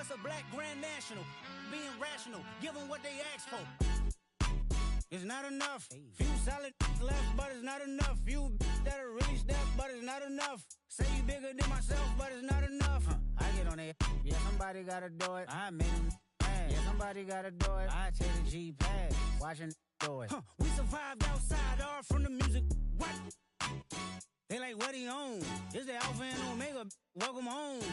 what's a black grand national? Being rational, give them what they ask for. It's not enough. Few solid left, but it's not enough. Few that'll really step, but it's not enough. Say you bigger than myself, but it's not enough. I get on it. Yeah, somebody gotta do it. I made him mad. Yeah, somebody gotta do it. I take the G-pad, watching do it. We survived outside, all from the music. What? They like, what he on? This the Alpha and Omega. Welcome home.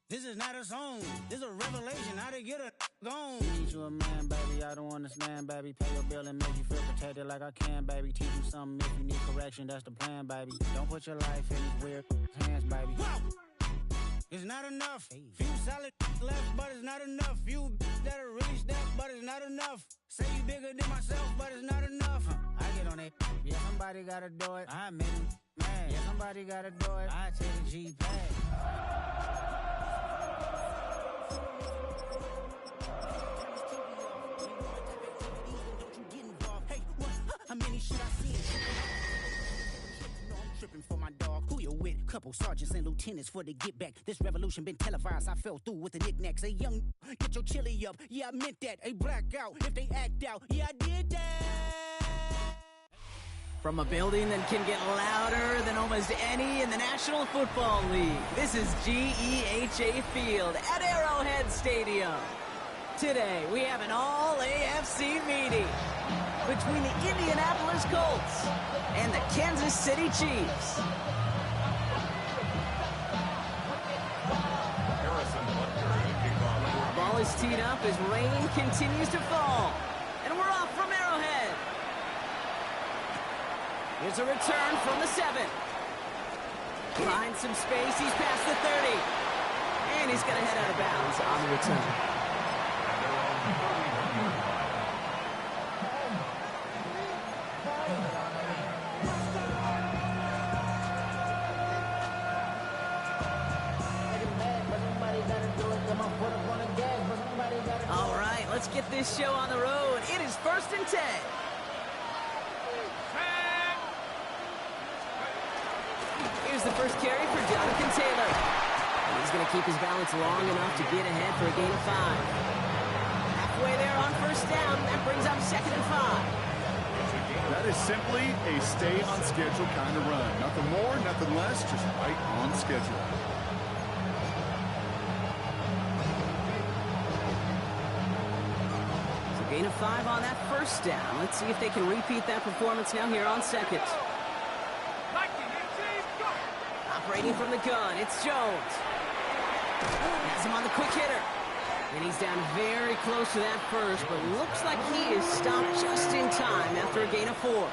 This is not a song. This is a revelation. How to get a gone. Teach you a man, baby. I don't understand, baby. Pay your bill and make you feel protected like I can, baby. Teach you something if you need correction. That's the plan, baby. Don't put your life in these weird hands, baby. Whoa! It's not enough. Few solid left, but it's not enough. Few that'll really step, but it's not enough. Say you bigger than myself, but it's not enough. I get on it. Yeah, somebody gotta do it. I made him mad. Yeah, somebody gotta do it. I take the G-pad. How many should I see? I'm tripping for my dog. Who you with? Couple sergeants and lieutenants for the get back. This revolution been televised. I fell through with the knickknacks. A young, get your chili up. Yeah, I meant that. A blackout if they act out. Yeah, I did that. From a building that can get louder than almost any in the National Football League, this is GEHA Field at Arrowhead Stadium. Today, we have an all-AFC meeting between the Indianapolis Colts and the Kansas City Chiefs. The ball is teed up as rain continues to fall, and we're off from Arrowhead. Here's a return from the 7. Finds some space, he's past the 30. And he's going to head out of bounds on the return. All right, let's get this show on the road. It is 1st and 10. Here's the first carry for Jonathan Taylor. And he's going to keep his balance long enough to get ahead for a gain of 5. Halfway there on 1st down. That brings up 2nd and 5. That is simply a stay on schedule kind of run. Nothing more, nothing less, just right on schedule. Gain of 5 on that 1st down. Let's see if they can repeat that performance now here on 2nd. Operating from the gun, it's Jones. Has him on the quick hitter. And he's down very close to that 1st, but looks like he is stopped just in time after a gain of 4.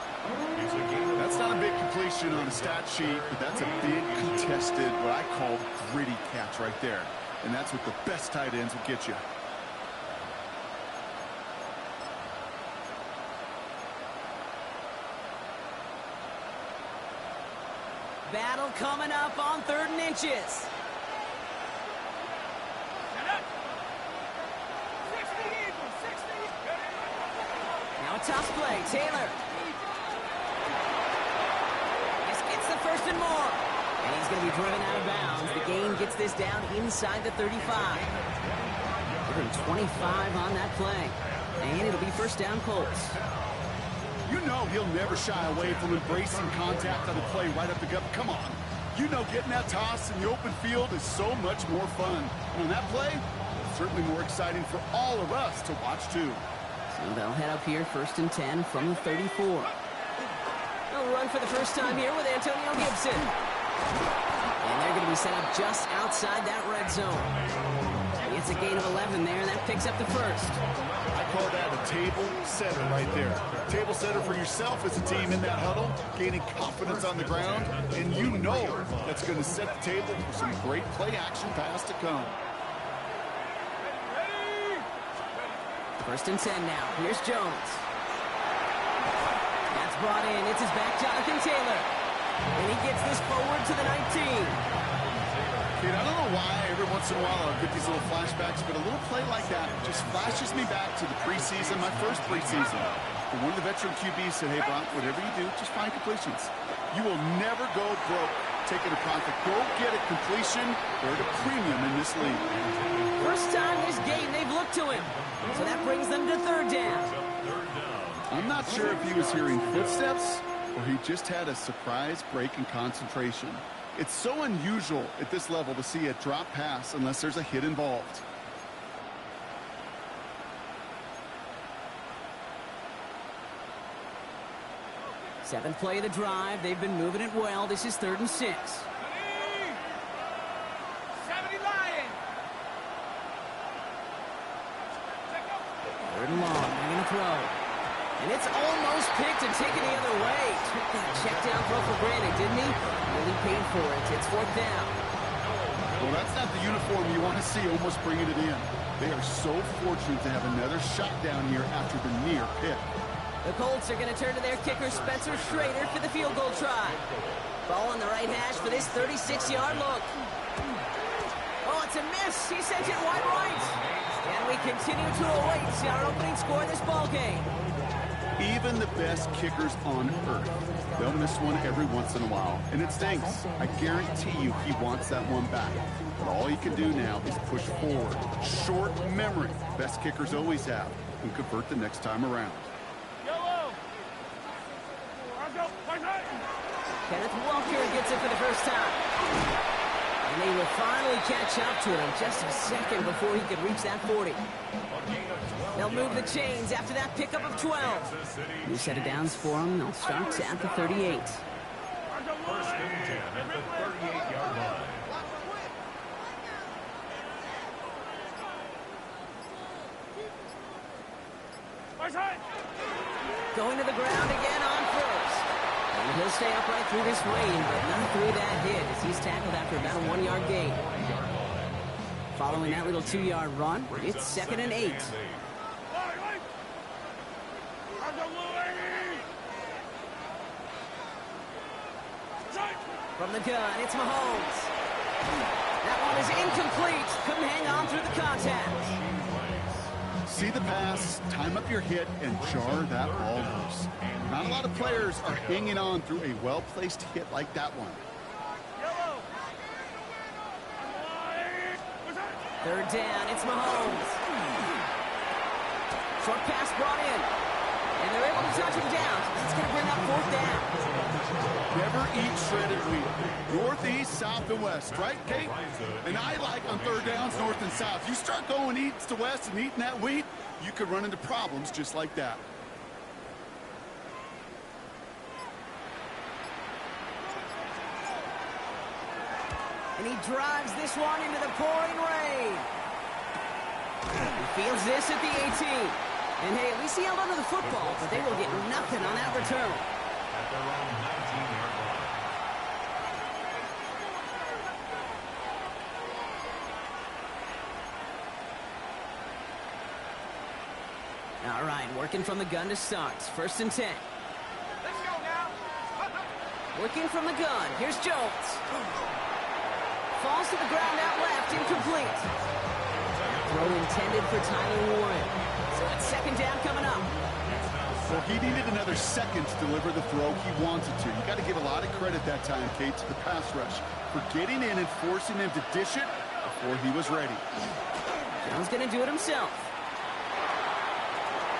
That's not a big completion on a stat sheet, but that's a big contested, what I call gritty catch right there. And that's what the best tight ends will get you. Battle coming up on 3rd and inches. Now a toss play. Taylor. This gets the 1st and more. And he's going to be driven out of bounds. The gain gets this down inside the 35. Given 25 on that play. And it'll be 1st down Colts. You know he'll never shy away from embracing contact on the play right up the gut. Come on. You know getting that toss in the open field is so much more fun. And on that play, it's certainly more exciting for all of us to watch too. So they'll head up here 1st and 10 from the 34. They'll run for the first time here with Antonio Gibson. And they're going to be set up just outside that red zone. It's a gain of 11 there, and that picks up the 1st. I call that a table setter right there. Table setter for yourself as a team in that huddle, gaining confidence on the ground, and you know that's going to set the table for some great play action pass to come. 1st and 10 now. Here's Jones. That's brought in. It's his back, Jonathan Taylor. And he gets this forward to the 19. Kid, I don't know why every once in a while I'll get these little flashbacks, but a little play like that just flashes me back to the preseason, my first preseason. And one of the veteran QBs said, hey, Brock, whatever you do, just find completions. You will never go broke taking a punt. Go get a completion. They're at a premium in this league. First time this game they've looked to him. So that brings them to third down. I'm not sure if he was hearing footsteps or he just had a surprise break in concentration. It's so unusual at this level to see a drop pass unless there's a hit involved. Seventh play of the drive. They've been moving it well. This is 3rd and 6. 70 Lions. Third and long. They're going to throw. And it's almost picked and taken the other way. Took that check down throw for granted, didn't he? Really paid for it. It's 4th down. Well, that's not the uniform you want to see almost bringing it in. They are so fortunate to have another shot down here after the near pick. The Colts are going to turn to their kicker, Spencer Schrader, for the field goal try. Ball on the right hash for this 36-yard look. Oh, it's a miss. He sent it wide right. And we continue to await our opening score of this ball game. Even the best kickers on earth, they'll miss one every once in a while, and it stinks. I guarantee you he wants that one back. But all he can do now is push forward. Short memory, best kickers always have, and convert the next time around. Kenneth Walker gets it for the first time. And they will finally catch up to him just a second before he could reach that 40. They'll move the chains after that pickup of 12. New set of downs for them. They'll start at the 38. First and 10 at the 38-yard line. Going to the ground again on first. And he'll stay upright through this rain, but not through that hit as he's tackled after about a 1-yard gain. Following that little 2-yard run, it's 2nd and 8. From the gun, it's Mahomes. That one is incomplete. Couldn't hang on through the contact. See the pass, time up your hit, and jar that ball loose. Not a lot of players are hanging on through a well-placed hit like that one. Third down, it's Mahomes. Short pass brought in. And they're able to touch him down. It's going to bring up 4th down. Never eat shredded wheat. Northeast, south, and west, right, Kate? And I like on third downs, north and south. You start going east to west and eating that wheat, you could run into problems just like that. And he drives this one into the pouring rain. He fields this at the 18. And hey, at least he held onto the football, but they will get nothing on that return. At their own 19-yard line. All right, working from the gun to start. 1st and 10. Let's go now. Working from the gun. Here's Jones. Falls to the ground out left, incomplete. Throw intended for Tyler Warren. So it's 2nd down coming up. Well, he needed another second to deliver the throw he wanted to. You got to give a lot of credit that time, Kate, to the pass rush for getting in and forcing him to dish it before he was ready. Jones going to do it himself.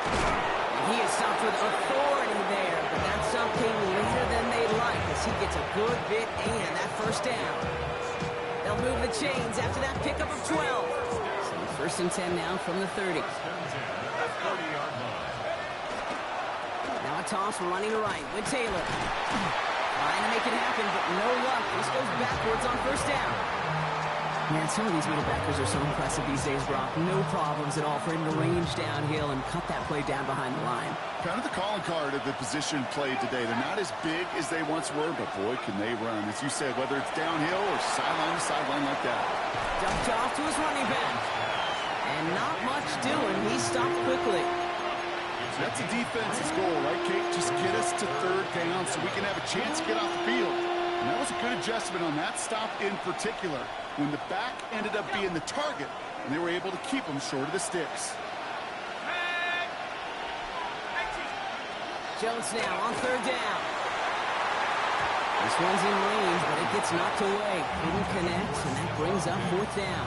And he is stopped with authority there, but that stop came later than they'd like as he gets a good bit and that 1st down. They'll move the chains after that pickup of 12. So 1st and 10 now from the 30. Now a toss running right with Taylor. Trying to make it happen, but no luck. This goes backwards on 1st down. Man, some of these middle backers are so impressive these days, Brock. No problems at all for him to range downhill and cut that play down behind the line. Kind of the calling card of the position played today. They're not as big as they once were, but boy, can they run. As you said, whether it's downhill or sideline to sideline like that. Dumped off to his running back. And not much doing. He stopped quickly. That's a defense's goal, right, Kate? Just get us to 3rd down so we can have a chance to get off the field. And that was a good adjustment on that stop in particular, when the back ended up being the target, and they were able to keep him short of the sticks. Jones now on 3rd down. This one's in range, but it gets knocked away. Couldn't connect, and that brings up 4th down.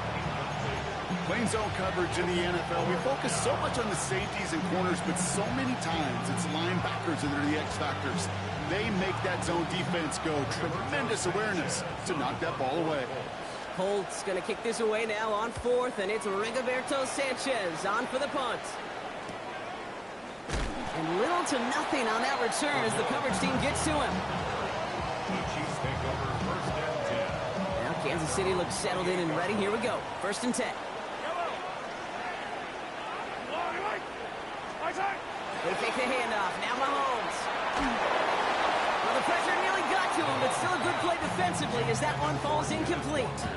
Playing zone coverage in the NFL, we focus so much on the safeties and corners, but so many times it's linebackers that are the X factors. They make that zone defense go. Tremendous awareness to knock that ball away. Colts going to kick this away now on 4th, and it's Rigoberto Sanchez on for the punt. And little to nothing on that return as the coverage team gets to him. The Chiefs take over 1st and 10. Now Kansas City looks settled in and ready. Here we go. 1st and 10. They take the handoff. Now Mahomes. Well, the pressure nearly got to him, but still a good play defensively as that one falls incomplete.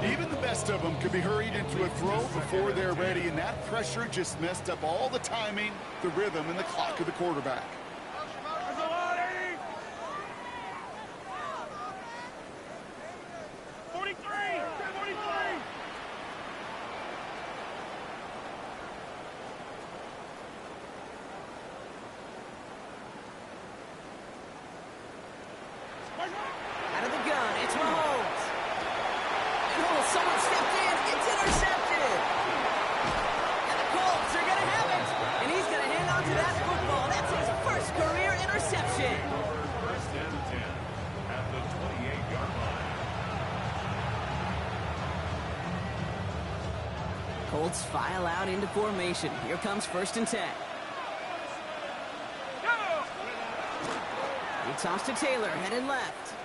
Even the best of them could be hurried into a throw before they're ready, and that pressure just messed up all the timing, the rhythm, and the clock of the quarterback. 43! Out of the gun, it's Mahomes. And someone stepped in. It's intercepted. And the Colts are going to have it. And he's going to hang on to that football. That's his first career interception. 1st and 10 at the 28-yard line. Colts file out into formation. Here comes 1st and 10. He tossed to Taylor, headed left.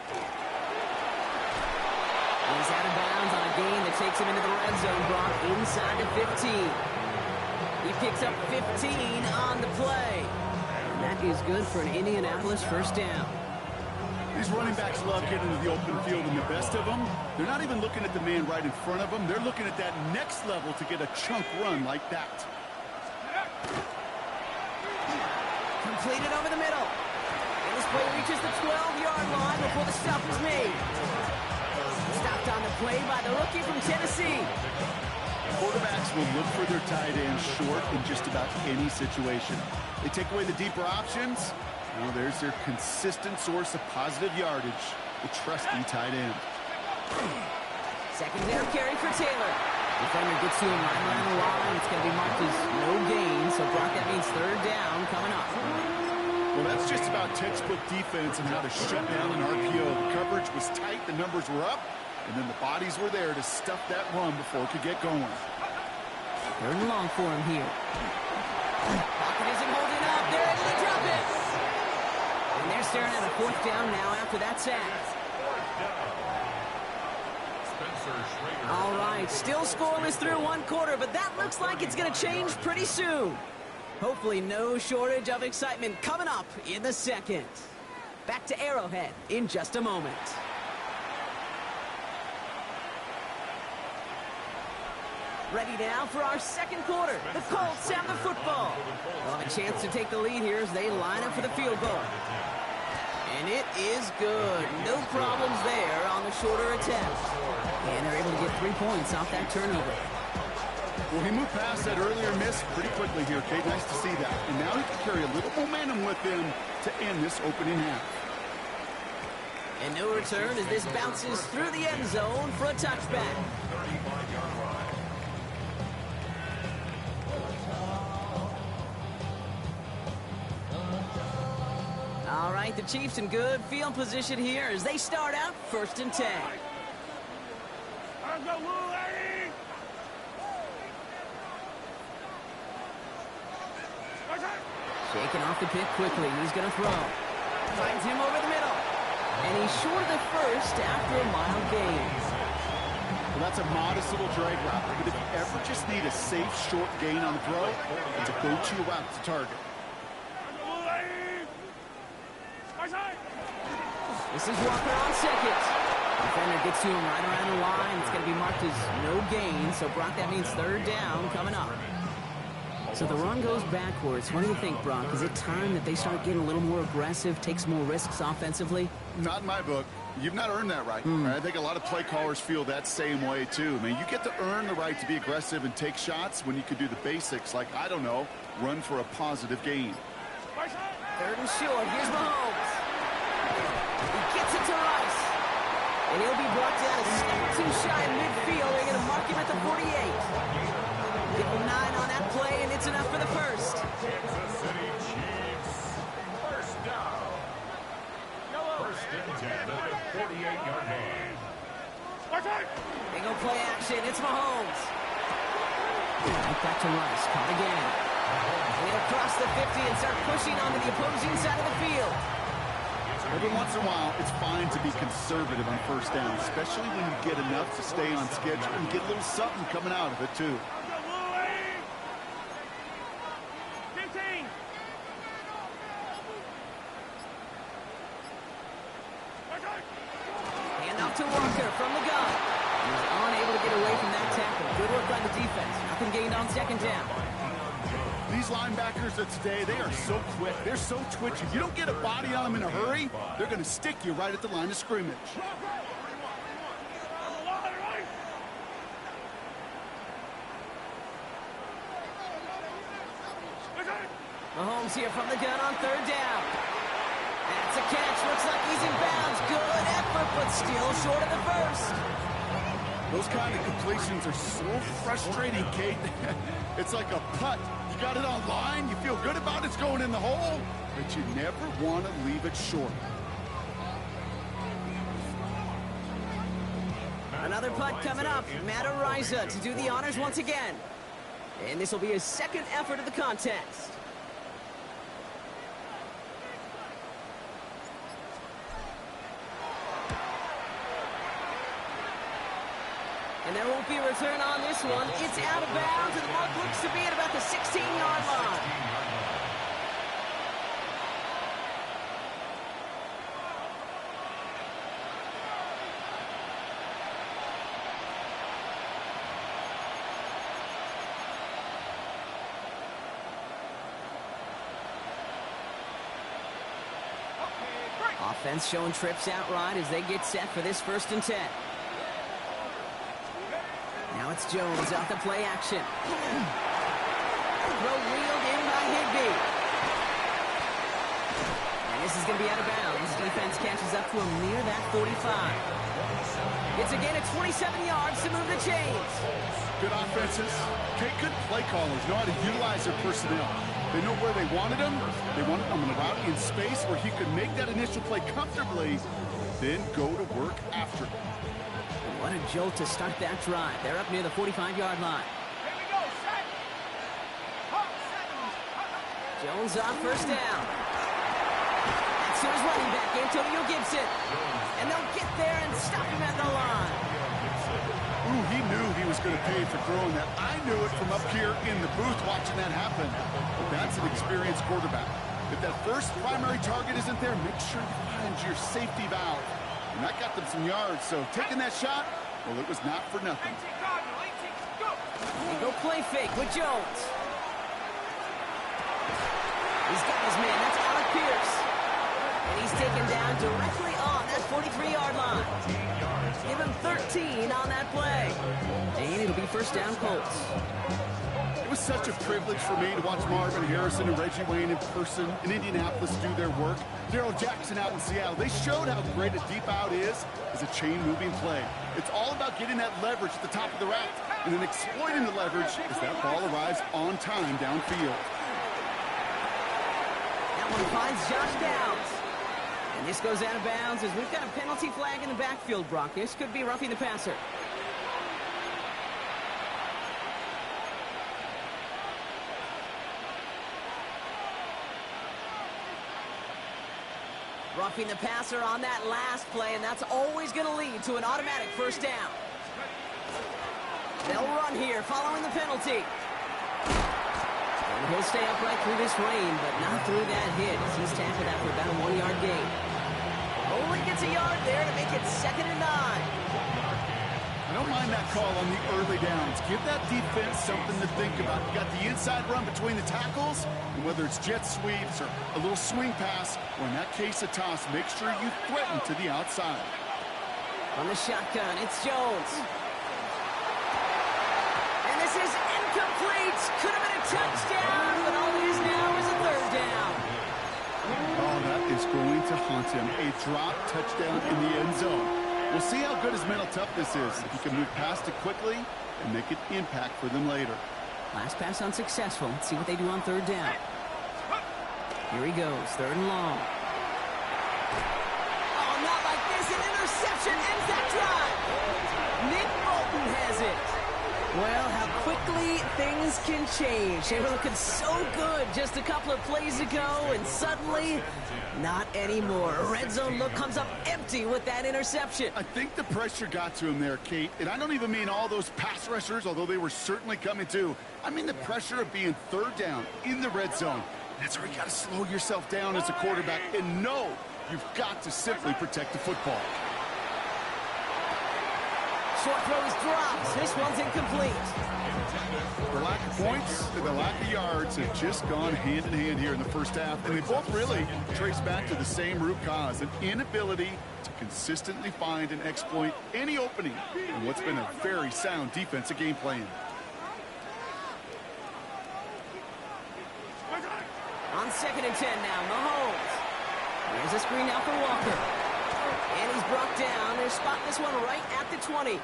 He's out of bounds on a gain that takes him into the red zone, Brock, inside the 15. He picks up 15 on the play. And that is good for an Indianapolis 1st down. These running backs love getting into the open field, and the best of them, they're not even looking at the man right in front of them. They're looking at that next level to get a chunk run like that. Completed over the middle. And this play reaches the 12-yard line before the stop is made. Stopped on the play by the rookie from Tennessee. Quarterbacks will look for their tight end short in just about any situation. They take away the deeper options. Well, there's their consistent source of positive yardage, the trusty tight end. 2nd down carry for Taylor. Defender gets to him right around the line. It's going to be marked as no gain, so Brock, that means 3rd down coming up. Well, that's just about textbook defense and how to shut down an RPO. The coverage was tight, the numbers were up, and then the bodies were there to stuff that run before it could get going. 3rd and long for him here. Pocket isn't holding up. They're able to drop it. And they're staring at a 4th down now after that sack. All right, still scoreless through 1 quarter, but that looks like it's going to change pretty soon. Hopefully no shortage of excitement coming up in the 2nd. Back to Arrowhead in just a moment. Ready now for our 2nd quarter. The Colts have the football. They'll have a chance to take the lead here as they line up for the field goal. And it is good. No problems there on the shorter attempt. And they're able to get 3 points off that turnover. Well, he moved past that earlier miss pretty quickly here, Kate. Nice to see that. And now he can carry a little momentum with him to end this opening half. And no return as this bounces through the end zone for a touchback. All right, the Chiefs in good field position here as they start out 1st and 10. Shaking off the pick quickly. He's going to throw. Finds him over the middle. And he's short of the 1st after a mild gain. Well, that's a modest little drag route. But if you ever just need a safe, short gain on the throw, it's a go-to route to target. This is Walker on 2nd. Defender gets to him right around the line. It's going to be marked as no gain. So, Brock, that means 3rd down coming up. So the run goes backwards. What do you think, Brock? Is it time that they start getting a little more aggressive, take some more risks offensively? Not in my book. You've not earned that right. I think a lot of play callers feel that same way, too. I mean, you get to earn the right to be aggressive and take shots when you could do the basics, like, I don't know, run for a positive gain. 3rd and short. Here's Mahomes. He gets it to Rice. And he'll be brought down a step or two shy in midfield. They're going to mark him at the 48. Give him 9 on that play, and it's enough for the first. Kansas City Chiefs. First down. First and 10 at the 48-yard line. They go play action. It's Mahomes. Right back to Rice. Caught again. And he'll cross the 50 and start pushing onto the opposing side of the field. Every once in a while, it's fine to be conservative on first down, especially when you get enough to stay on schedule and get a little something coming out of it, too. Hand off to Walker from the gun. He's unable to get away from that tackle. Good work by the defense. Nothing gained on second down. These linebackers of today, they are so quick. They're so twitchy. You don't get a body on them in a hurry, they're going to stick you right at the line of scrimmage. Mahomes here from the gun on third down. That's a catch. Looks like he's in bounds. Good effort, but still short of the first. Those kind of completions are so frustrating, Kate. It's like a putt. You got it on line, you feel good about it's going in the hole, but you never want to leave it short. Another putt coming up. Matt Ariza to do the honors once again. And this will be his second effort of the contest. And there won't be a return on this one. It's out of bounds, and the mark looks to be at about the 16-yard line. Offense showing trips out right as they get set for this 1st and 10. Now it's Jones off the play action. Throw wheeled in by Higbee. And this is going to be out of bounds. Defense catches up to him near that 45. It's again at 27 yards to move the chains. Good offenses. Good play callers know how to utilize their personnel. They know where they wanted him. They wanted him on a route in space where he could make that initial play comfortably, then go to work after. What a jolt to start that drive. They're up near the 45-yard line. Jones on first down. That's to his running back, Antonio Gibson. And they'll get there and stop him at the line. Ooh, he knew he was going to pay for throwing that. I knew it from up here in the booth watching that happen. But that's an experienced quarterback. If that first primary target isn't there, make sure you find your safety valve. And that got them some yards, so taking that shot, well, it was not for nothing. They go play fake with Jones. He's got his man. That's Alec Pierce. And he's taken down directly on that 43-yard line. Give him 13 on that play. And it'll be first down Colts. It was such a privilege for me to watch Marvin Harrison and Reggie Wayne in person in Indianapolis do their work. Darrell Jackson out in Seattle. They showed how great a deep out is as a chain-moving play. It's all about getting that leverage at the top of the route and then exploiting the leverage as that ball arrives on time downfield. That one finds Josh Downs. And this goes out of bounds as we've got a penalty flag in the backfield, Brock. This could be roughing the passer. Roughing the passer on that last play, and that's always going to lead to an automatic first down. They'll run here following the penalty. And he'll stay upright through this rain, but not through that hit as he's tackled after about a 1-yard gain. Only gets a yard there to make it 2nd and 9. I don't mind that call on the early downs. Give that defense something to think about. You got the inside run between the tackles, and whether it's jet sweeps or a little swing pass, or in that case a toss, make sure you threaten to the outside. On the shotgun, it's Jones. And this is incomplete. Could have been a touchdown, but all it is now is a 3rd down. Oh, that is going to haunt him. A drop touchdown in the end zone. We'll see how good his mental toughness is. If he can move past it quickly and make an impact for them later. Last pass unsuccessful. Let's see what they do on third down. Here he goes, third and long. Oh, not like this. An interception ends that drive. Nick Bolton has it. Well, how quickly things can change. They were looking so good just a couple of plays ago, and suddenly, not anymore. A red zone look comes up empty with that interception. I think the pressure got to him there, Kate. And I don't even mean all those pass rushers, although they were certainly coming too. I mean the pressure of being third down in the red zone. That's where you got to slow yourself down as a quarterback and know you've got to simply protect the football. Short throw is dropped. This one's incomplete. The lack of points and the lack of yards have just gone hand in hand here in the first half. And they both really trace back to the same root cause, an inability to consistently find and exploit any opening in what's been a very sound defensive game plan. On 2nd and 10 now, Mahomes. Here's a screen now for Walker. And he's brought down. They spot this one right at the 20.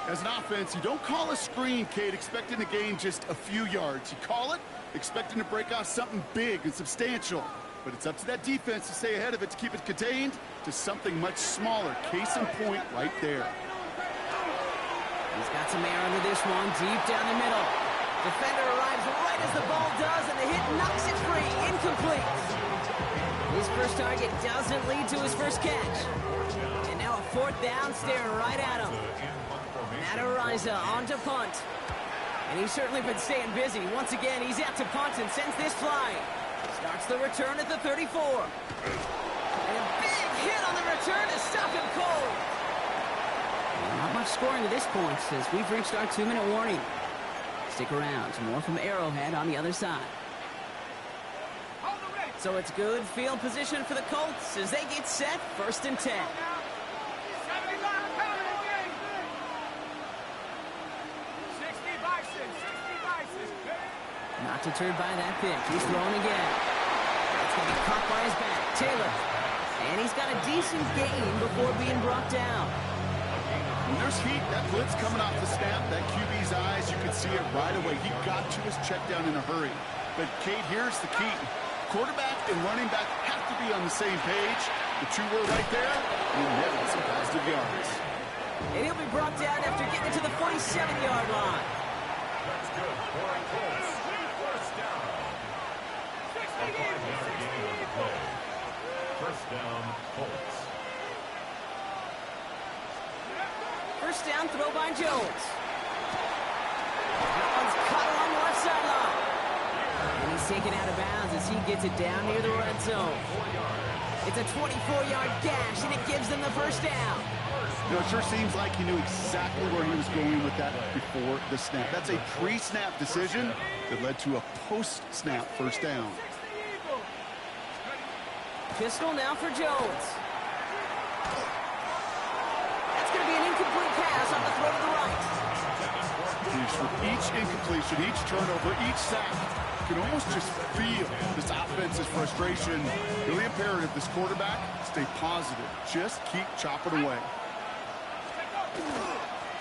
As an offense, you don't call a screen, Kate, expecting to gain just a few yards. You call it expecting to break off something big and substantial. But it's up to that defense to stay ahead of it, to keep it contained to something much smaller. Case in point right there. He's got some air under this one, deep down the middle. Defender arrives right as the ball does, and the hit knocks it free. Incomplete. His first target doesn't lead to his first catch. And now a 4th down staring right at him. Matt Ariza on to punt. And he's certainly been staying busy. Once again, he's out to punt and sends this flying. Starts the return at the 34. And a big hit on the return to stop him cold. Not much scoring to this point as we've reached our 2-minute warning. Stick around. More from Arrowhead on the other side. So it's good field position for the Colts as they get set 1st and 10. Not deterred by that pitch. He's throwing again. It's going to be caught by his back. Taylor. And he's got a decent gain before being brought down. When there's heat, that blitz coming off the snap, that QB's eyes, you can see it right away. He got to his check down in a hurry. But, Kate, here's the key. Quarterback and running back have to be on the same page. The two were right there, and never some positive yards. And he'll be brought down after getting to the 47-yard line. That's good for a Colts. First down. A 5-yard gain on the play. First down, Colts. First down throw by Jones. That one's caught along the left sideline. And he's taken out of bounds as he gets it down near the red zone. It's a 24-yard gash, and it gives them the first down. You know, it sure seems like he knew exactly where he was going with that before the snap. That's a pre-snap decision that led to a post-snap first down. Pistol now for Jones. That's going to be an incomplete pass on the throw to the right. For each incompletion, each turnover, each sack, you can almost just feel this offense's frustration. Really imperative, this quarterback, stay positive. Just keep chopping away.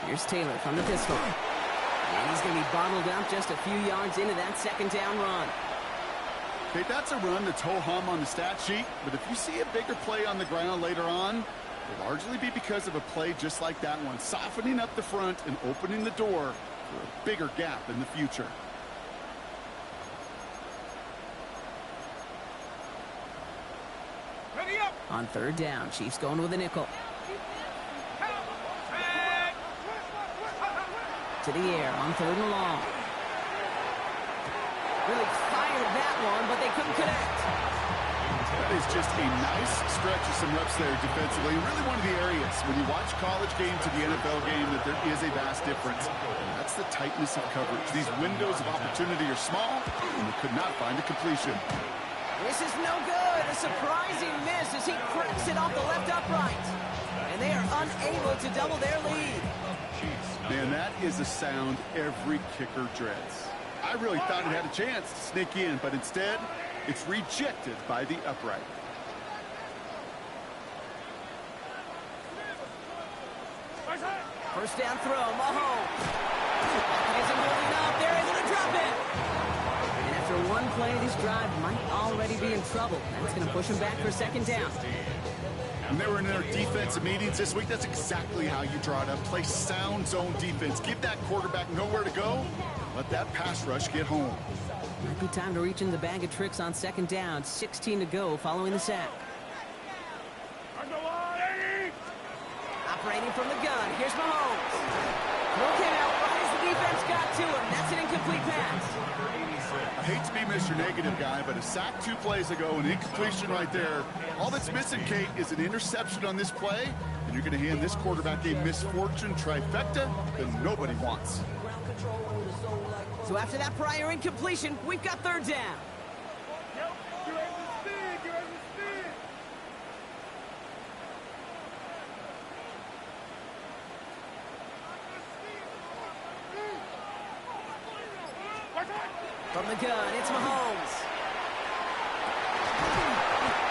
Here's Taylor from the pistol. And he's going to be bottled up just a few yards into that 2nd down run. Okay, that's a run that's ho-hum on the stat sheet, but if you see a bigger play on the ground later on, it'll largely be because of a play just like that one, softening up the front and opening the door for a bigger gap in the future. On 3rd down, Chiefs going with a nickel. To the air on 3rd and long. Really fired that one, but they couldn't connect. That is just a nice stretch of some reps there defensively. Really one of the areas when you watch college game to the NFL game that there is a vast difference. And that's the tightness of coverage. These windows of opportunity are small, and they could not find a completion. This is no good. A surprising miss as he cracks it off the left upright. And they are unable to double their lead. Man, that is a sound every kicker dreads. I really thought it had a chance to sneak in, but instead, it's rejected by the upright. First down throw, Mahomes. Isn't holding up. They're able to drop it. And after one play, this drive might already be in trouble. That's going to push them back for second down. When they were in their defensive meetings this week, that's exactly how you draw it up. Play sound zone defense. Give that quarterback nowhere to go. Let that pass rush get home. Might be time to reach in the bag of tricks on second down. 16 to go following the sack. Operating from the gun. Here's Mahomes. Throw came out right as the defense got to him. That's an incomplete pass. I hate to be Mr. Negative guy, but a sack 2 plays ago, an incompletion right there. All that's missing, Kate, is an interception on this play, and you're going to hand this quarterback a misfortune trifecta that nobody wants. So after that prior incompletion, we've got third down. From the gun, it's Mahomes.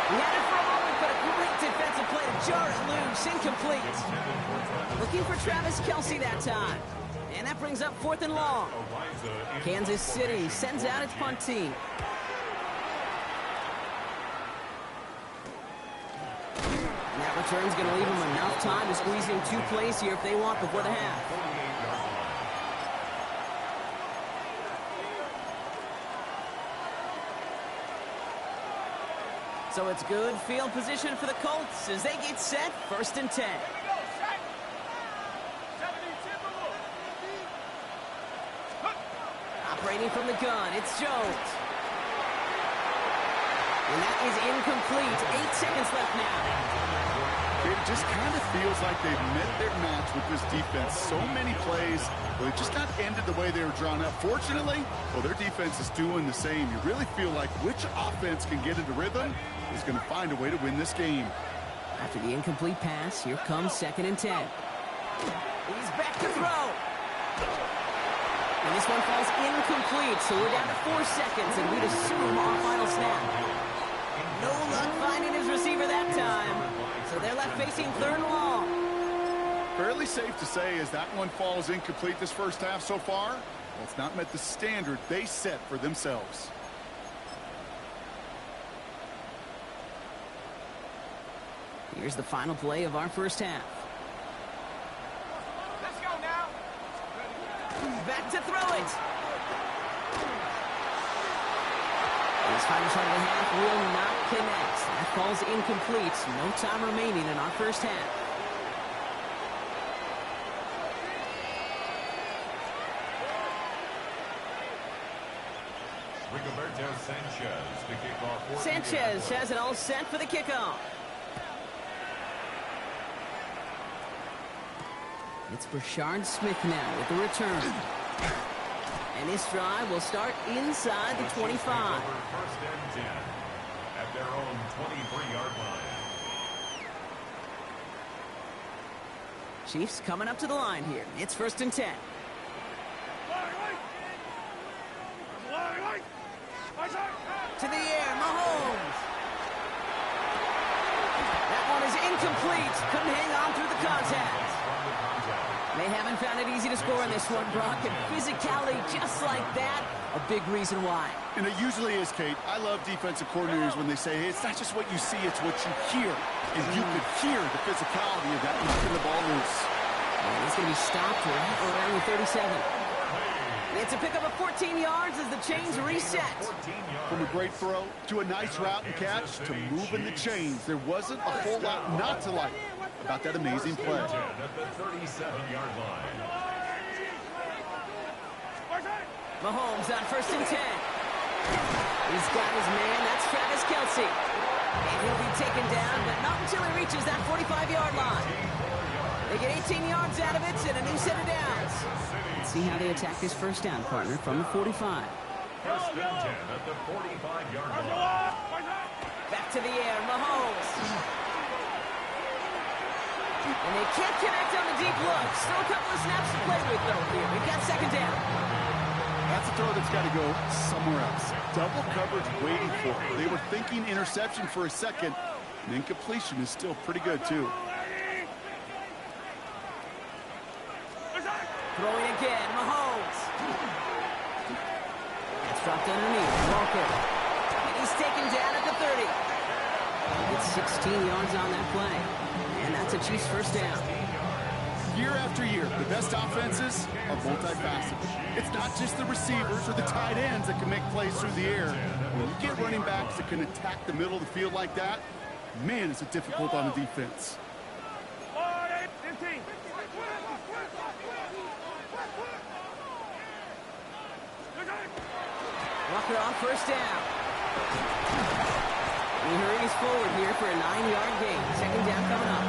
He had it for a moment, but a great defensive play to jar it loose, incomplete. Looking for Travis Kelce that time. And that brings up 4th and long. Kansas City sends out its punt team. And that return's going to leave them enough time to squeeze in 2 plays here if they want before the half. So it's good field position for the Colts as they get set, 1st and 10. Operating from the gun, it's Jones. And that is incomplete. 8 seconds left now. It just kind of feels like they've met their match with this defense. So many plays, well, they just not ended the way they were drawn up. Fortunately, well, their defense is doing the same. You really feel like which offense can get into rhythm is going to find a way to win this game. After the incomplete pass, here comes 2nd and 10. He's back to throw. And this one falls incomplete, so we're down to 4 seconds, and we'd assume our final snap. No luck finding his receiver that time, so they're left facing 3rd and long. Fairly safe to say as that one falls incomplete this first half so far, well, it's not met the standard they set for themselves. Here's the final play of our first half. Let's go now. Back to throw it. This final shot of the half will not connect. That falls incomplete. No time remaining in our first half. Rigoberto Sanchez to kick off. Sanchez has it all set for the kickoff. It's Brashard Smith now with the return. And this drive will start inside the 25. 1st and 10 at their own 23-yard line. Chiefs coming up to the line here. It's 1st and 10. To the air, Mahomes. That one is incomplete. Couldn't hang on through the contact. They haven't found it easy to score in this one, Brock, and physicality just like that, a big reason why. And it usually is, Kate. I love defensive coordinators when they say, hey, it's not just what you see, it's what you hear. And you could hear the physicality of that knocking the ball loose. And it's going to be stopped right around the 37. It's a pickup of 14 yards as the chains reset. From a great throw to a nice route and catch to moving the chains, there wasn't a whole lot not to like about that amazing play. At the 37-yard line. Mahomes on 1st and 10. He's got his man. That's Travis Kelce. And he'll be taken down, but not until he reaches that 45-yard line. They get 18 yards out of it and a new set of downs. Let's see how they attack this first down, partner, from the 45. 1st and 10 at the 45-yard line. Back to the air, Mahomes. And they can't connect on the deep look. Still a couple of snaps to play with, though, here. We've got 2nd down. That's a throw that's got to go somewhere else. Double coverage waiting for it. They were thinking interception for a second. And incompletion is still pretty good, too. Throwing again, Mahomes. It's dropped underneath, Walker. And he's taken down at the 30. He gets 16 yards on that play. And that's a Chiefs first down. Year after year, the best offenses are multifaceted. It's not just the receivers or the tight ends that can make plays through the air. When you get running backs that can attack the middle of the field like that, man, is it difficult on the defense. Walker on first down. He hurries forward here for a 9-yard gain. Second down coming up.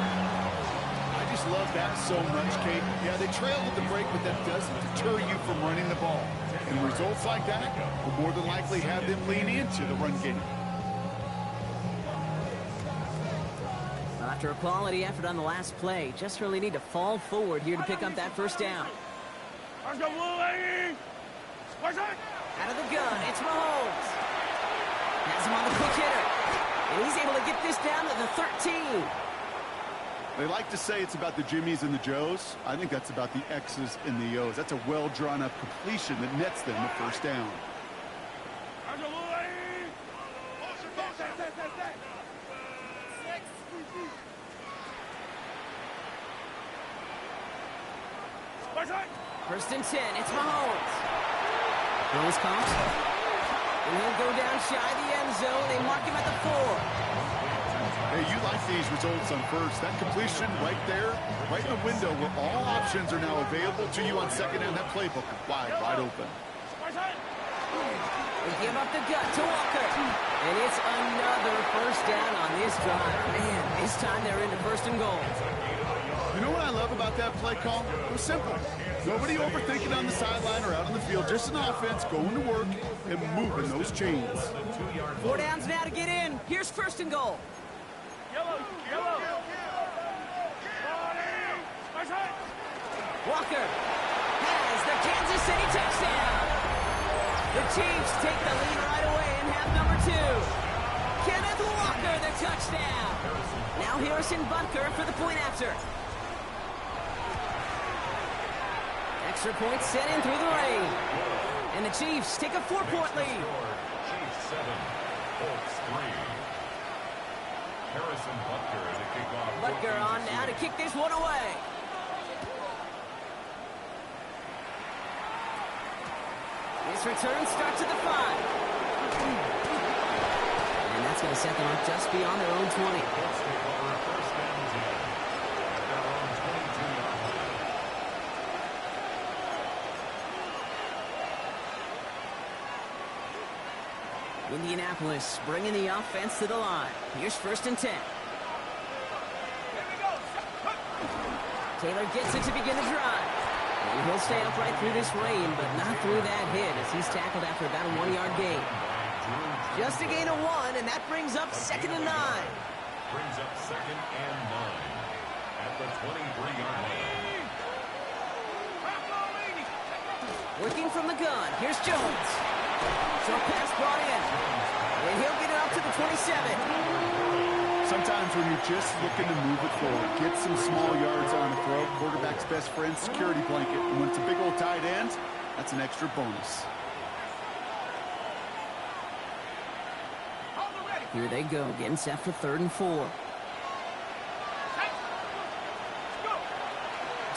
I just love that so much, Kate. Yeah, they trail at the break, but that doesn't deter you from running the ball. And results like that will more than likely have them lean into the run game. After a quality effort on the last play, just really need to fall forward here to pick up that first down. Out of the gun, it's Mahomes. Has him on the quick hitter. And he's able to get this down to the 13. They like to say it's about the Jimmies and the Joes. I think that's about the X's and the O's. That's a well-drawn-up completion that nets them the first down. First and 10, it's Mahomes. Throws comes. And he'll go down shy of the end zone. They mark him at the 4. Hey, you like these results on first. That completion right there, right in the window where all options are now available to you on second down. That playbook is wide open. They give up the gut to Walker. And it's another first down on this drive. Man, this time they're into first and goal. You know what I love about that play call? It was simple. Nobody overthinking on the sideline or out on the field. Just an offense going to work and moving those chains. 4 downs now to get in. Here's first and goal. Walker has the Kansas City touchdown. The Chiefs take the lead right away in half number 2. Kenneth Walker, the touchdown. Now Harrison Butker for the point after. Extra point set in through the rain. And the Chiefs take a 4-point lead. Chiefs 7, Colts 3. Harrison Butker to kick off. Butker on now to kick this one away. This return starts at the 5. And that's going to set them up just beyond their own 20. Colts take over first down 10 at their own 22-yard line. Indianapolis bringing the offense to the line. Here's first and 10. Taylor gets it to begin the drive. And he'll stay upright through this rain, but not through that hit as he's tackled after about a 1-yard gain. Just a gain of 1, and that brings up second and 9. Brings up second and 9 at the 23-yard line. Working from the gun. Here's Jones. Short pass brought in. And he'll get it up to the 27. Sometimes when you're just looking to move it forward, get some small yards on a throw, quarterback's best friend, security blanket. And when it's a big old tight end, that's an extra bonus. Here they go, getting set for 3rd and 4.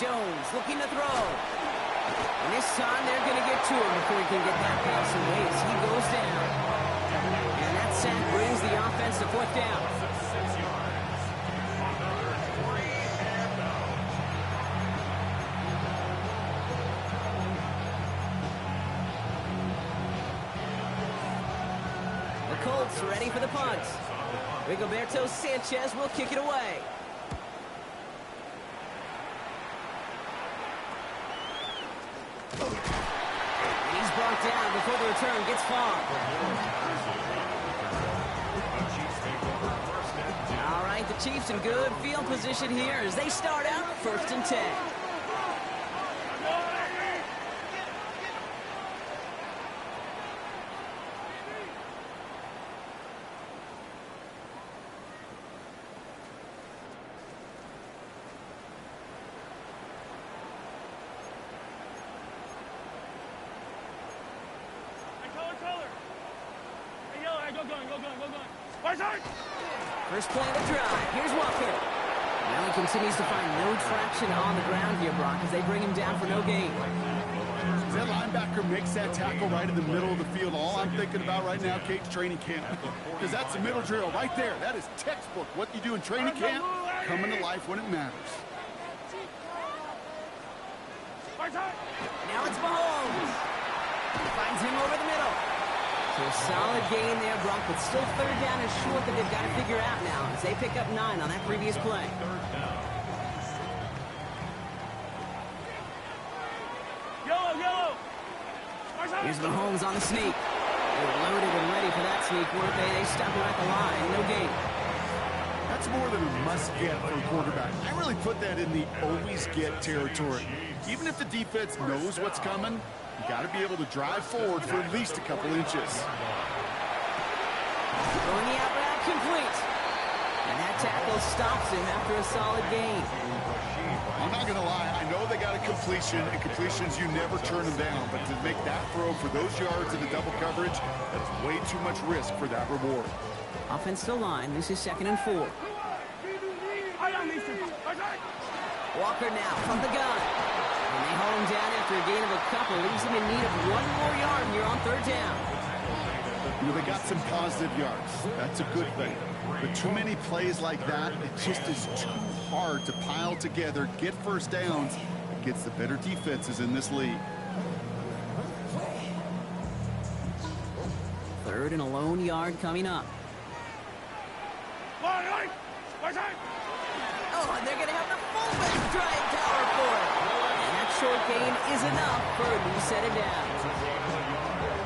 Jones looking to throw. And this time they're going to get to him before he can get that pass away as he goes down. And that sack brings the offense to 4th down. 6 yards. Another 3 and out. The Colts ready for the punt. Rigoberto Sanchez will kick it away. And he's brought down before the return gets far. All right, the Chiefs in good field position here as they start out 1st and 10. First play of the drive. Here's Walker. Now he continues to find no traction on the ground here, Brock, as they bring him down for no gain. That linebacker makes that tackle right in the middle of the field. All I'm thinking about right now, Kate's training camp. Because that's the middle drill right there. That is textbook. What you do in training camp, coming to life when it matters. Now it's Mahomes. Finds him over the middle. So a solid gain there, Brock, but still third down is short that they've got to figure out now as they pick up 9 on that previous play. Here's Mahomes on the sneak. They were loaded and ready for that sneak, weren't they? They stop him at the line. No gain. That's more than a must-get for a quarterback. I really put that in the always-get territory. Even if the defense knows what's coming, you got to be able to drive forward for at least a couple inches. Throwing the out route complete. And that tackle stops him after a solid gain. I'm not going to lie. I know they got a completion, and completions, you never turn them down. But to make that throw for those yards in the double coverage, that's way too much risk for that reward. Offensive line. This is 2nd and 4. Walker now from the gun. And they hold him down after a gain of a couple. Leaves him in need of 1 more yard here on 3rd down. You know, they got some positive yards. That's a good thing. But too many plays like that, it just is too hard to pile together, get first downs against the better defenses in this league. 3rd and a lone yard coming up. Oh, and they're going to have the fullback drive tower for it. And that short gain is enough for a new set of downs.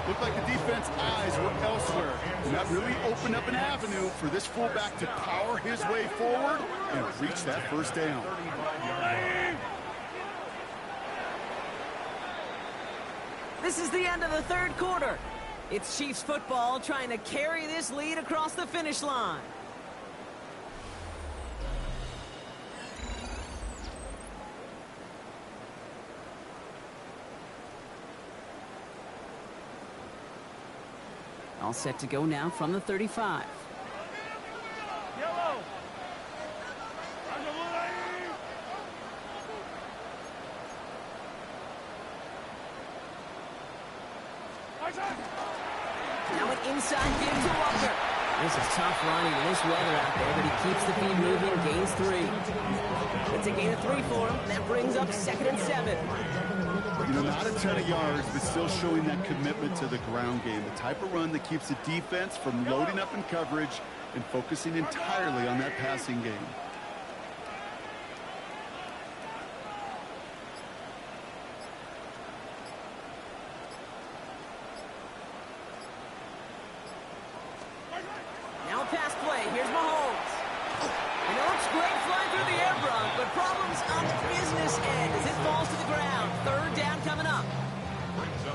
Looked like the defense eyes were elsewhere. And that really opened up an avenue for this fullback to power his way forward and reach that first down. This is the end of the 3rd quarter. It's Chiefs football trying to carry this lead across the finish line. All set to go now from the 35. Yellow. Now an inside give to Walker. This is tough running in this weather out there, but he keeps the feed moving, gains 3. It's a gain of 3 for him. That brings up 2nd and 7. You know, not a ton of yards, but still showing that commitment to the ground game. The type of run that keeps the defense from loading up in coverage and focusing entirely on that passing game. Now a pass play. Here's Mahomes. And it looks great flying through the air, Brock, but problems on the business end as it falls to the ground. 3rd down coming up.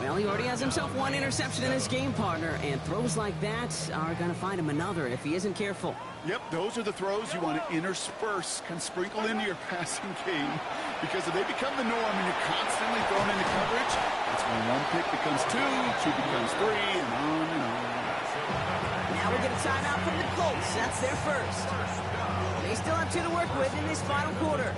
Well, he already has himself 1 interception in his game, partner, and throws like that are going to find him another if he isn't careful. Yep, those are the throws you want to intersperse, can sprinkle into your passing game, because if they become the norm and you're constantly thrown into coverage, that's when 1 pick becomes 2, 2 becomes 3, and on and on. Now we get a timeout from the Colts. That's their first. They still have 2 to work with in this final quarter.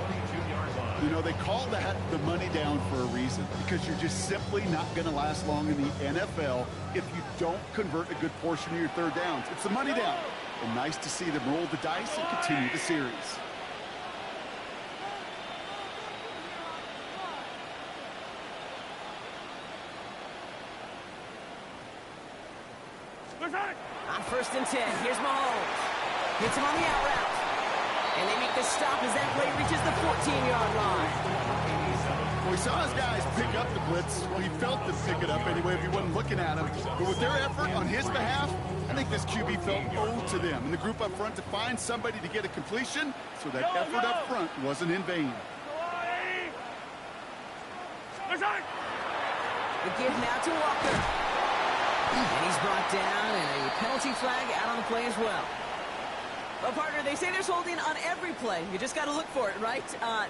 You know, they call that the money down for a reason, because you're just simply not going to last long in the NFL if you don't convert a good portion of your 3rd downs. It's the money down. And nice to see them roll the dice and continue the series. On 1st and 10, here's Mahomes. Hits him on the out route. And they make the stop as that play reaches the 14-yard line. Well, we saw his guys pick up the blitz. Well, he felt them pick it up anyway if he wasn't looking at him. But with their effort on his behalf, I think this QB felt owed to them. And the group up front to find somebody to get a completion, so that effort up front wasn't in vain. The give now to Walker. And he's brought down, and a penalty flag out on the play as well. Well, partner, they say there's holding on every play. You just got to look for it, right?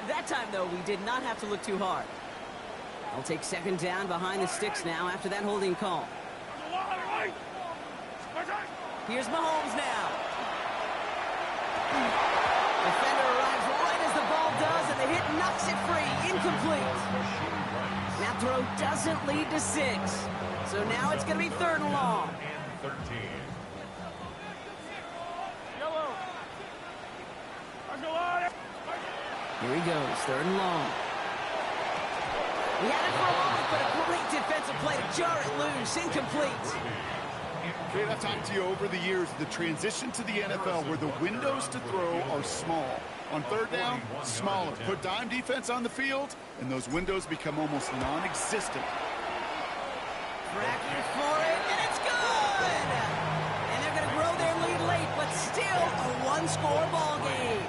That time, though, we did not have to look too hard. They'll take 2nd down behind the sticks now after that holding call. Here's Mahomes now. Defender arrives right as the ball does, and the hit knocks it free. Incomplete. That throw doesn't lead to 6. So now it's going to be 3rd and long. And 13. Here he goes, 3rd and long. He had it for a moment, but a great defensive play to jar it loose. Incomplete. Kate, I've talked to you over the years, the transition to the NFL where the windows to throw are small. On 3rd down, smaller. Put dime defense on the field, and those windows become almost non-existent. Tracking for it, and it's good! And they're going to grow their lead late, but still a one-score ball game.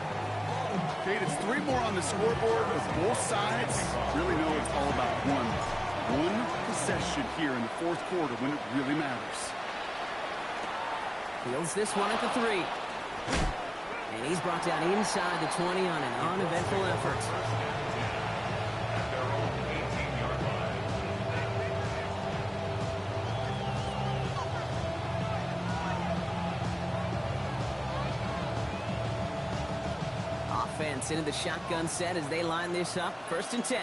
Kate, it's 3 more on the scoreboard, but both sides really know it's all about one possession here in the 4th quarter when it really matters. Fields this one at the 3. And he's brought down inside the 20 on an uneventful effort. Offense into the shotgun set as they line this up. 1st and 10.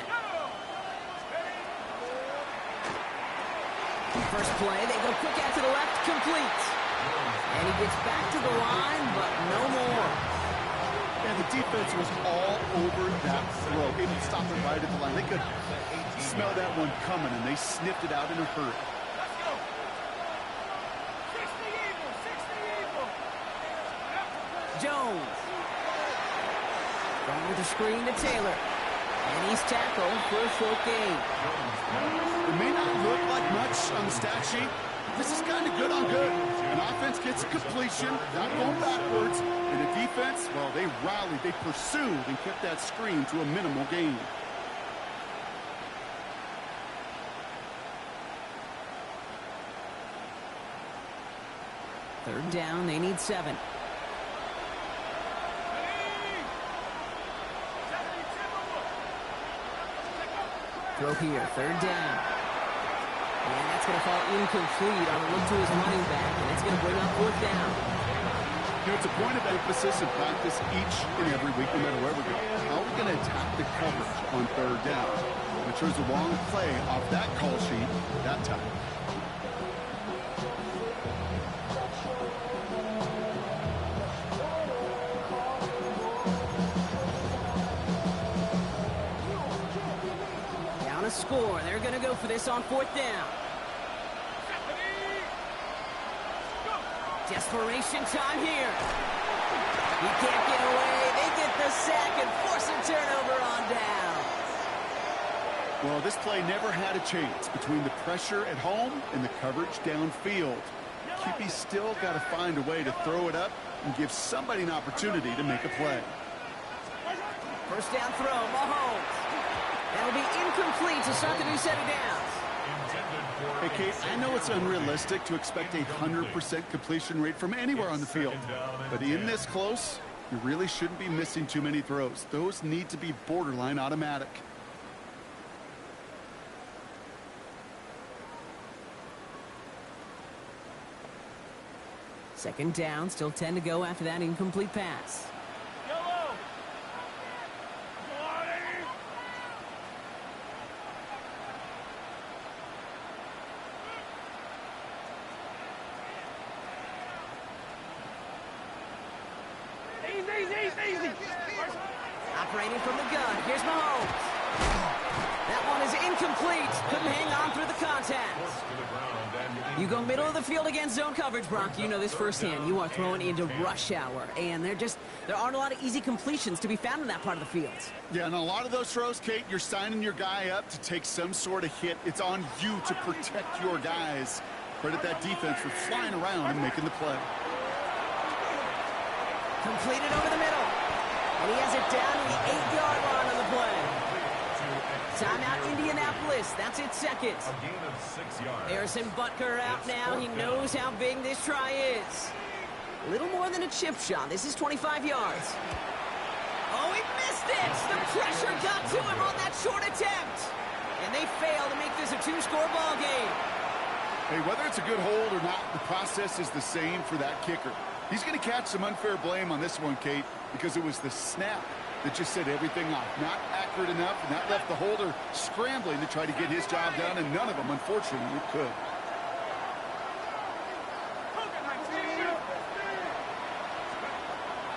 First play, they go quick out to the left, complete. And he gets back to the line, but no more. And the defense was all over that throw. It didn't stop it right at the line. They could smell that one coming, and they sniffed it out in a hurry. Jones. Going with the screen to Taylor. And he's tackled for a short gain. It may not look like much on the stat sheet. This is kind of good on good. An offense gets a completion, not going backwards. And the defense, well, they rallied, they pursued, and kept that screen to a minimal gain. Third down, they need 7. Throw here, 3rd down. And that's going to fall incomplete on a look to his running back, and it's going to bring up 4th down. You know, it's a point of emphasis in practice each and every week, no matter where we go. How are we going to attack the coverage on 3rd down? We chose the wrong play off that call sheet that time. Score. They're going to go for this on 4th down. Desperation time here. He can't get away. They get the sack and force a turnover on down. Well, this play never had a chance between the pressure at home and the coverage downfield. QB still got to find a way to throw it up and give somebody an opportunity to make a play. 1st down throw, Mahomes. That'll be incomplete to start the new set of downs. Hey, Kate, I know it's unrealistic to expect a 100% completion rate from anywhere on the field. But in this close, you really shouldn't be missing too many throws. Those need to be borderline automatic. Second down, still 10 to go after that incomplete pass. Easy. Operating from the gun. Here's Mahomes. That one is incomplete. Couldn't hang on through the contact. You go middle of the field against zone coverage, Brock. You know this firsthand. You are throwing into rush hour, and there aren't a lot of easy completions to be found in that part of the field. Yeah, and a lot of those throws, Kate, you're signing your guy up to take some sort of hit. It's on you to protect your guys. Credit that defense for flying around and making the play. Completed over the middle. And he has it down to the 8-yard line on the play. Timeout, Indianapolis. That's its second. A gain of 6 yards. Harrison Butker out now. He knows how big this try is. A little more than a chip shot. This is 25 yards. Oh, he missed it. The pressure got to him on that short attempt. And they fail to make this a 2-score ball game. Hey, whether it's a good hold or not, the process is the same for that kicker. He's going to catch some unfair blame on this one, Kate, because it was the snap that just set everything off. Not accurate enough, and that left the holder scrambling to try to get his job done, and none of them, unfortunately, could.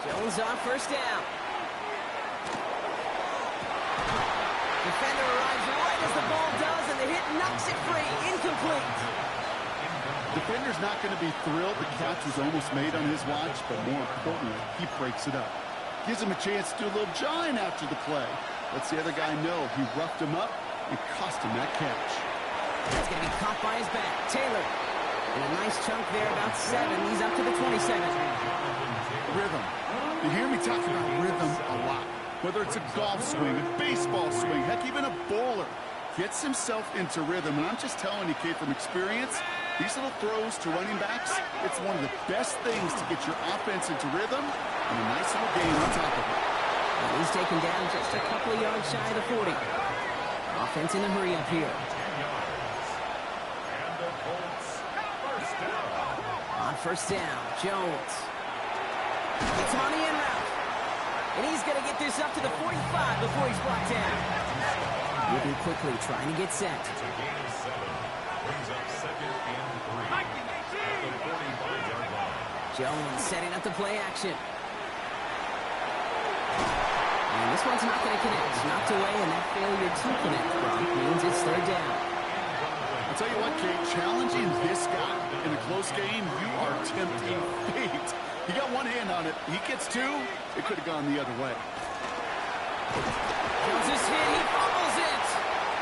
Jones on first down. Defender arrives right as the ball does, and the hit knocks it free. Incomplete. Defender's not going to be thrilled the catch was almost made on his watch, but more importantly, he breaks it up. Gives him a chance to do a little jawing after the play. Lets the other guy know he roughed him up and cost him that catch. That's going to be caught by his back. Taylor. And a nice chunk there, about 7. He's up to the 27. Rhythm. You hear me talk about rhythm a lot. Whether it's a golf swing, a baseball swing, heck, even a bowler. Gets himself into rhythm, and I'm just telling you, Kate, from experience, these little throws to running backs, it's one of the best things to get your offense into rhythm and a nice little gain on top of it. He's taken down just a couple of yards shy of the 40. Offense in a hurry up here. On first down, Jones. It's on the in route. And he's going to get this up to the 45 before he's brought down. Moving quickly, trying to get set. Jones setting up the play action. And this one's not going to connect. Knocked away, and that failure to connect, Brock, means it's third down. I'll tell you what, Kate, challenging this guy in a close game, you are tempting fate. He got one hand on it. He gets 2. It could have gone the other way. Jones is hit. He fumbles it.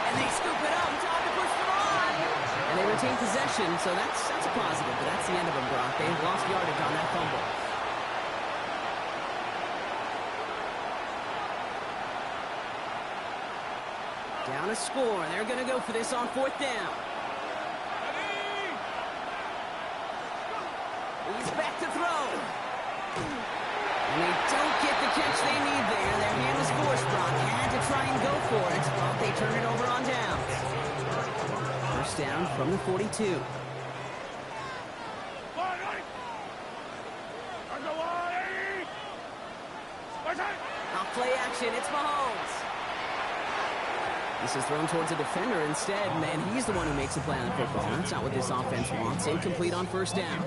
And they scoop it up. Time to push them on. And they retain possession, so that's a positive. But that's the end of them, Brock. They've lost yardage on that fumble. Down a score. They're going to go for this on fourth down. He's back to throw. And they don't get the catch they need there. Their hand was forced, Brock. Had to try and go for it, but they turn it over on downs. First down from the 42. Off play action, it's Mahomes. This is thrown towards a defender instead, and he's the one who makes the play on the football. That's not what this offense wants. Incomplete on first down.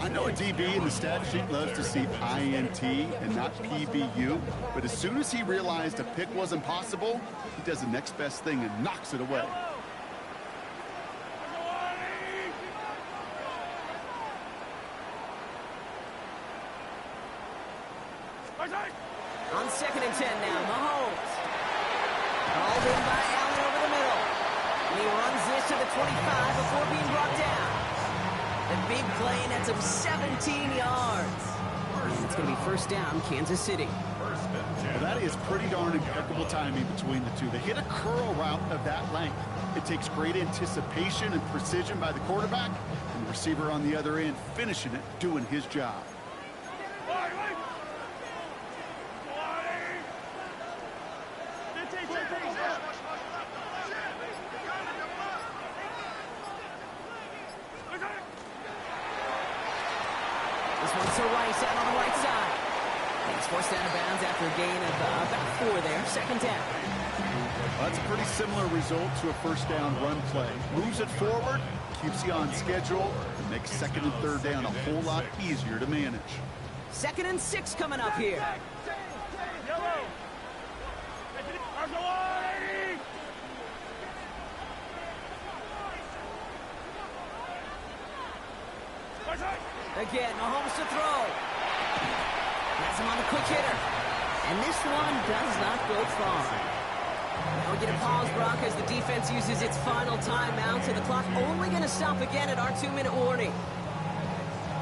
I know a DB in the stat sheet loves to see INT and not PBU, but as soon as he realized a pick wasn't possible, he does the next best thing and knocks it away. On 2nd and 10 now, Mahomes. Called in by Allen over the middle. And he runs this to the 25 before being brought down. The big play nets him 17 yards. And it's going to be first down, Kansas City. Well, that is pretty darn impeccable timing between the two. They hit a curl route of that length. It takes great anticipation and precision by the quarterback, and the receiver on the other end finishing it, doing his job. This one's to Rice out on the right side. He's forced out of bounds after a gain of about 4 there. Second down. Well, that's a pretty similar result to a first down run play. Moves it forward, keeps you on schedule, and makes second and third down a whole lot easier to manage. 2nd and 6 coming up here. Again, Mahomes to throw. Has him on the quick hitter. And this one does not go far. Now we get a pause, Brock, as the defense uses its final timeout, and the clock only going to stop again at our 2-minute warning.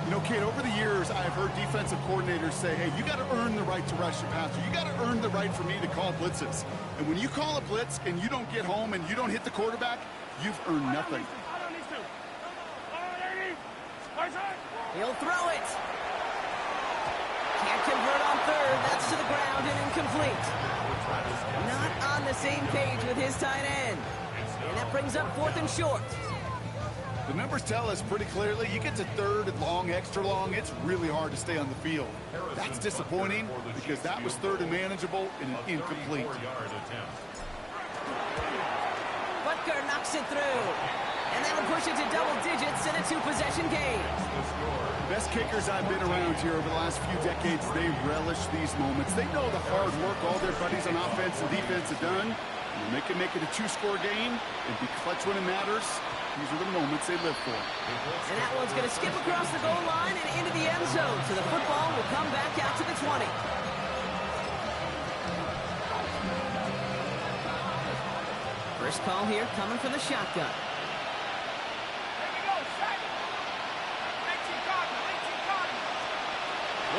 You know, Kate, over the years, I've heard defensive coordinators say, hey, you got to earn the right to rush your passer. You got to earn the right for me to call blitzes. And when you call a blitz and you don't get home and you don't hit the quarterback, you've earned nothing. He'll throw it. Can't convert on third. That's to the ground and incomplete. Not on the same page with his tight end. And that brings up 4th and short. The numbers tell us pretty clearly, you get to third and long, extra long, it's really hard to stay on the field. That's disappointing because that was third and manageable and an incomplete. Butker knocks it through. And that'll push it to double digits in a two-possession game. The best kickers I've been around here over the last few decades, they relish these moments. They know the hard work all their buddies on offense and defense have done. And they can make it a two-score game and be clutch when it matters. These are the moments they live for. And that one's going to skip across the goal line and into the end zone. So the football will come back out to the 20. First call here coming from the shotgun.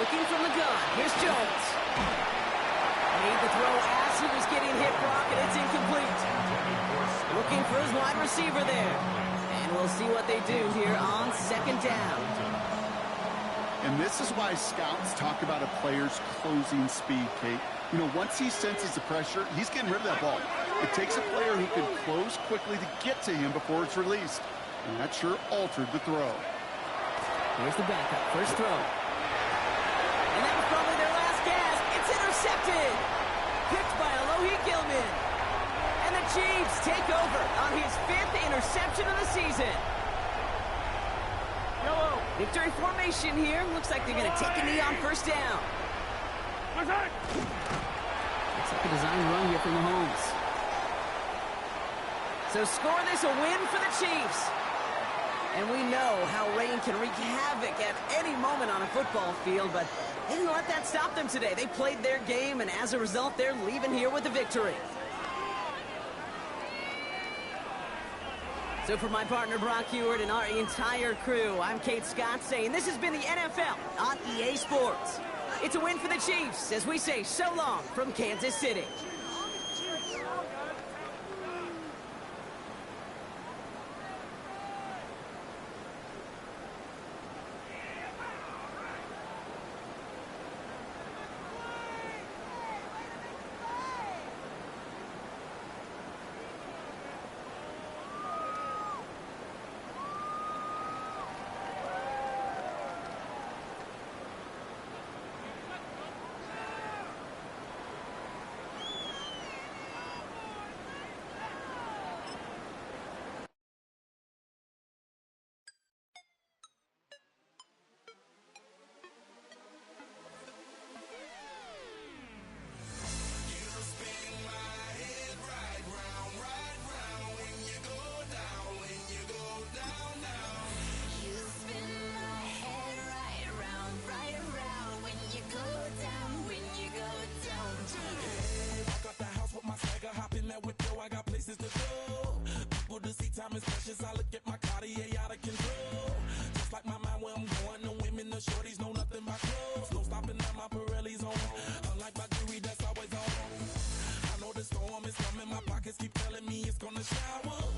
Looking from the gun. Here's Jones. Made the throw as he was getting hit, Brock, and it's incomplete. Looking for his wide receiver there. And we'll see what they do here on second down. And this is why scouts talk about a player's closing speed, Kate. You know, once he senses the pressure, he's getting rid of that ball. It takes a player who can close quickly to get to him before it's released. And that sure altered the throw. Here's the backup. First throw. And that was probably their last gasp. It's intercepted. Picked by Alohi Gilman. And the Chiefs take over on his 5th interception of the season. Victory formation here. Looks like they're going to take a knee on first down. Looks like a design run here from Mahomes. So score this a win for the Chiefs. And we know how rain can wreak havoc at any moment on a football field, but they didn't let that stop them today. They played their game, and as a result, they're leaving here with a victory. So for my partner, Brock Heward, and our entire crew, I'm Kate Scott saying this has been the NFL on EA Sports. It's a win for the Chiefs as we say so long from Kansas City. Keep telling me it's gonna shower.